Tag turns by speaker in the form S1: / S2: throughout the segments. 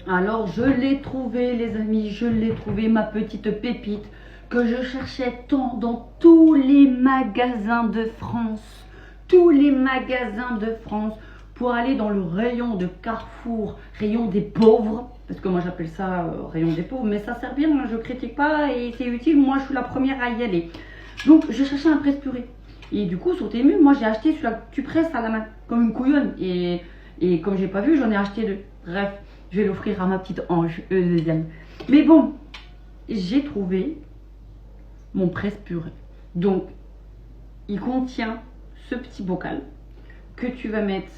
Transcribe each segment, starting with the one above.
S1: Alors je l'ai trouvé les amis, je l'ai trouvé ma petite pépite que je cherchais tant dans tous les magasins de France. Tous les magasins de France pour aller dans le rayon de Carrefour, rayon des pauvres. Parce que moi j'appelle ça rayon des pauvres, mais ça sert bien, je ne critique pas et c'est utile, moi je suis la première à y aller. Donc je cherchais un presse-purée. Et du coup sur Temu, moi j'ai acheté celui-là que tu presses à la main, comme une couillonne. Et comme j'ai pas vu, j'en ai acheté deux. Bref, je vais l'offrir à ma petite Ange, deuxième. Mais bon, j'ai trouvé mon presse-purée. Donc, il contient ce petit bocal que tu vas mettre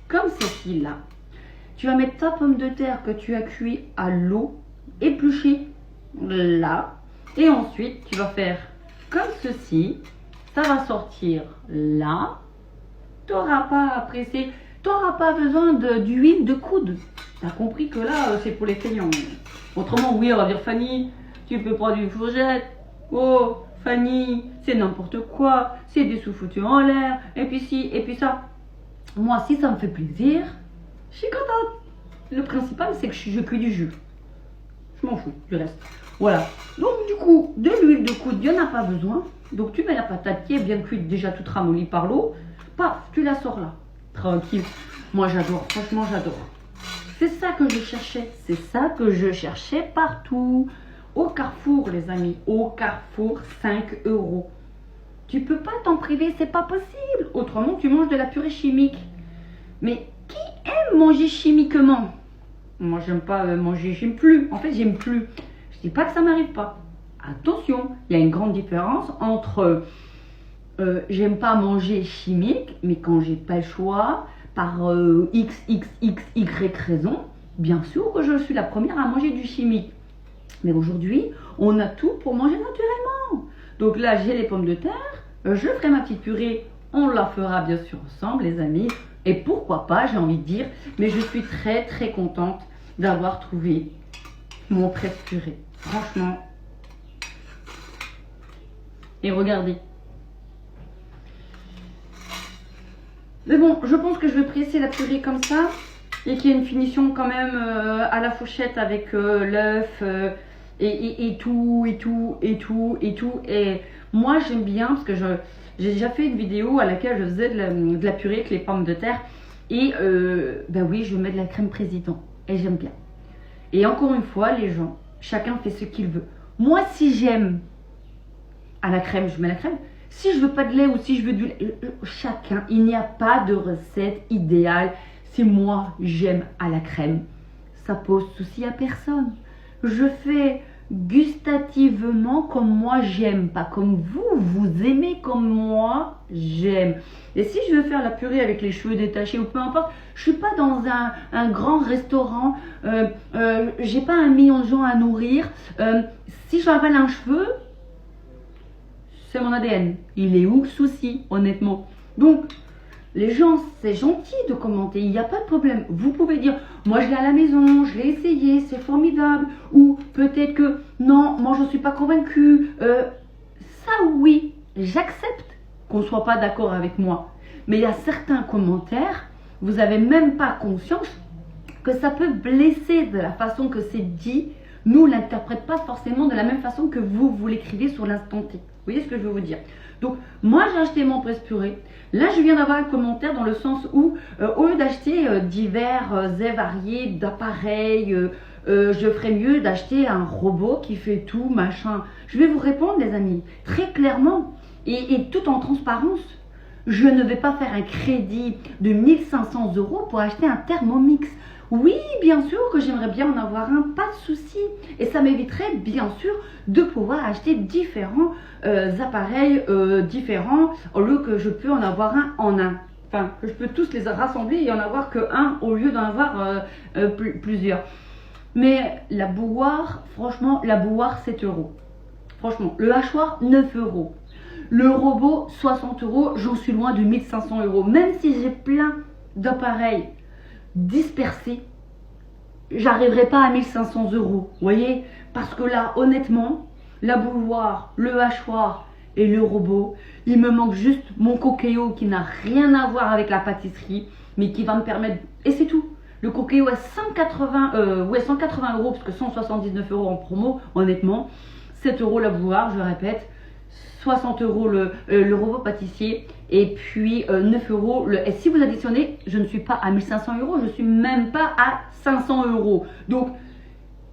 S1: comme ceci là. Tu vas mettre ta pomme de terre que tu as cuit à l'eau, épluchée là. Et ensuite, tu vas faire comme ceci. Ça va sortir là. Tu n'auras pas à presser. Tu n'auras pas besoin d'huile de coude. Tu as compris que là, c'est pour les feignants. Autrement, oui, on va dire Fanny, tu peux prendre une fourchette. Oh, Fanny, c'est n'importe quoi. C'est des sous-foutus en l'air. Et puis ci, et puis ça. Moi, si ça me fait plaisir, je suis contente. Le principal, c'est que je cuis du jus. Je m'en fous du reste. Voilà. Donc, du coup, de l'huile de coude, il n'y en a pas besoin. Donc, tu mets la patate qui est bien cuite, déjà toute ramollie par l'eau. Paf, tu la sors là. Tranquille. Moi, j'adore. Franchement, j'adore. C'est ça que je cherchais. C'est ça que je cherchais partout. Au Carrefour, les amis. Au Carrefour, 5 €. Tu peux pas t'en priver, c'est pas possible. Autrement, tu manges de la purée chimique. Mais qui aime manger chimiquement? Moi, j'aime pas manger, j'aime plus. En fait, j'aime plus. Je dis pas que ça m'arrive pas. Attention, il y a une grande différence entre j'aime pas manger chimique, mais quand j'ai pas le choix, par XXXY raison, bien sûr que je suis la première à manger du chimique. Mais aujourd'hui, on a tout pour manger naturellement. Donc là, j'ai les pommes de terre, je ferai ma petite purée, on la fera bien sûr ensemble, les amis. Et pourquoi pas, j'ai envie de dire, mais je suis très très contente d'avoir trouvé mon presse-purée. Franchement. Et regardez. Mais bon, je pense que je vais presser la purée comme ça et qu'il y ait une finition quand même à la fourchette avec l'œuf et tout. Et moi, j'aime bien parce que j'ai déjà fait une vidéo à laquelle je faisais de la purée avec les pommes de terre. Et ben oui, je mets de la crème président. Et j'aime bien. Et encore une fois, les gens, chacun fait ce qu'il veut. Moi, si j'aime à la crème, je mets la crème. Si je veux pas de lait ou si je veux du lait, chacun, il n'y a pas de recette idéale. Si moi, j'aime à la crème, ça pose souci à personne. Je fais gustativement comme moi j'aime, pas comme vous aimez comme moi j'aime. Et si je veux faire la purée avec les cheveux détachés ou peu importe, je suis pas dans un grand restaurant, j'ai pas 1 million de gens à nourrir. Si j'avale un cheveu, c'est mon ADN. Il est où le souci, honnêtement? Donc, les gens, c'est gentil de commenter, il n'y a pas de problème. Vous pouvez dire, moi je l'ai à la maison, je l'ai essayé, c'est formidable. Ou peut-être que, non, moi je ne suis pas convaincue. Ça oui, j'accepte qu'on ne soit pas d'accord avec moi. Mais il y a certains commentaires, vous n'avez même pas conscience que ça peut blesser de la façon que c'est dit. Nous, on ne l'interprète pas forcément de la même façon que vous l'écrivez sur l'instant T. Vous voyez ce que je veux vous dire? Donc, moi, j'ai acheté mon presse-purée. Là, je viens d'avoir un commentaire dans le sens où, au lieu d'acheter divers et variés d'appareils, je ferais mieux d'acheter un robot qui fait tout, machin. Je vais vous répondre, les amis, très clairement et tout en transparence. Je ne vais pas faire un crédit de 1 500 € pour acheter un Thermomix. Oui, bien sûr que j'aimerais bien en avoir un, pas de souci. Et ça m'éviterait bien sûr de pouvoir acheter différents appareils différents au lieu que je peux en avoir un en un. Enfin, que je peux tous les rassembler et en avoir qu'un au lieu d'en avoir plusieurs. Mais la bouilloire, franchement, la bouilloire 7 €. Franchement, le hachoir 9 €. Le robot 60 €, j'en suis loin de 1 500 €. Même si j'ai plein d'appareils dispersés, j'arriverai pas à 1 500 €. Vous voyez? Parce que là, honnêtement, la bouilloire, le hachoir et le robot, il me manque juste mon Cookéo qui n'a rien à voir avec la pâtisserie, mais qui va me permettre, et c'est tout, Le Cookéo à 180 euros, parce que 179 euros en promo, honnêtement. 7 euros la bouilloire, je répète. 60 euros le robot pâtissier. Et puis 9 euros. Et si vous additionnez, je ne suis pas à 1500 euros, je ne suis même pas à 500 euros. Donc,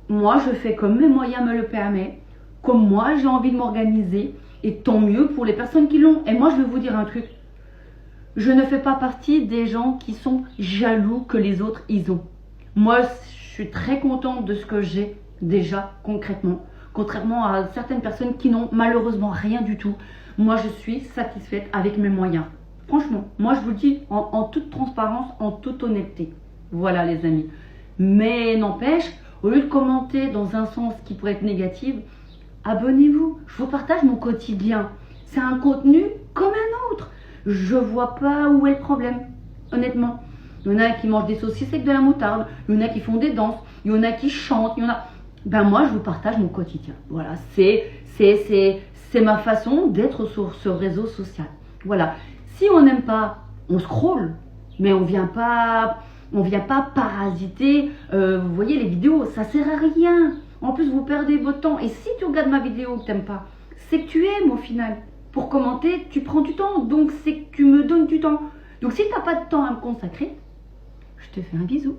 S1: moi, je fais comme mes moyens me le permettent. Comme moi, j'ai envie de m'organiser. Et tant mieux pour les personnes qui l'ont. Et moi, je vais vous dire un truc. Je ne fais pas partie des gens qui sont jaloux que les autres ils ont. Moi, je suis très contente de ce que j'ai déjà concrètement. Contrairement à certaines personnes qui n'ont malheureusement rien du tout. Moi, je suis satisfaite avec mes moyens. Franchement, moi, je vous le dis en toute transparence, en toute honnêteté. Voilà, les amis. Mais n'empêche, au lieu de commenter dans un sens qui pourrait être négatif, abonnez-vous. Je vous partage mon quotidien. C'est un contenu comme un autre. Je vois pas où est le problème, honnêtement. Il y en a qui mangent des saucisses avec de la moutarde, il y en a qui font des danses, il y en a qui chantent, il y en a... Ben moi, je vous partage mon quotidien. Voilà, c'est ma façon d'être sur ce réseau social. Voilà. Si on n'aime pas, on scrolle, mais on vient pas parasiter. Vous voyez les vidéos, ça sert à rien. En plus, vous perdez votre temps. Et si tu regardes ma vidéo que t'aimes pas, c'est que tu aimes au final. Pour commenter, tu prends du temps, donc c'est que tu me donnes du temps. Donc si tu n'as pas de temps à me consacrer, je te fais un bisou.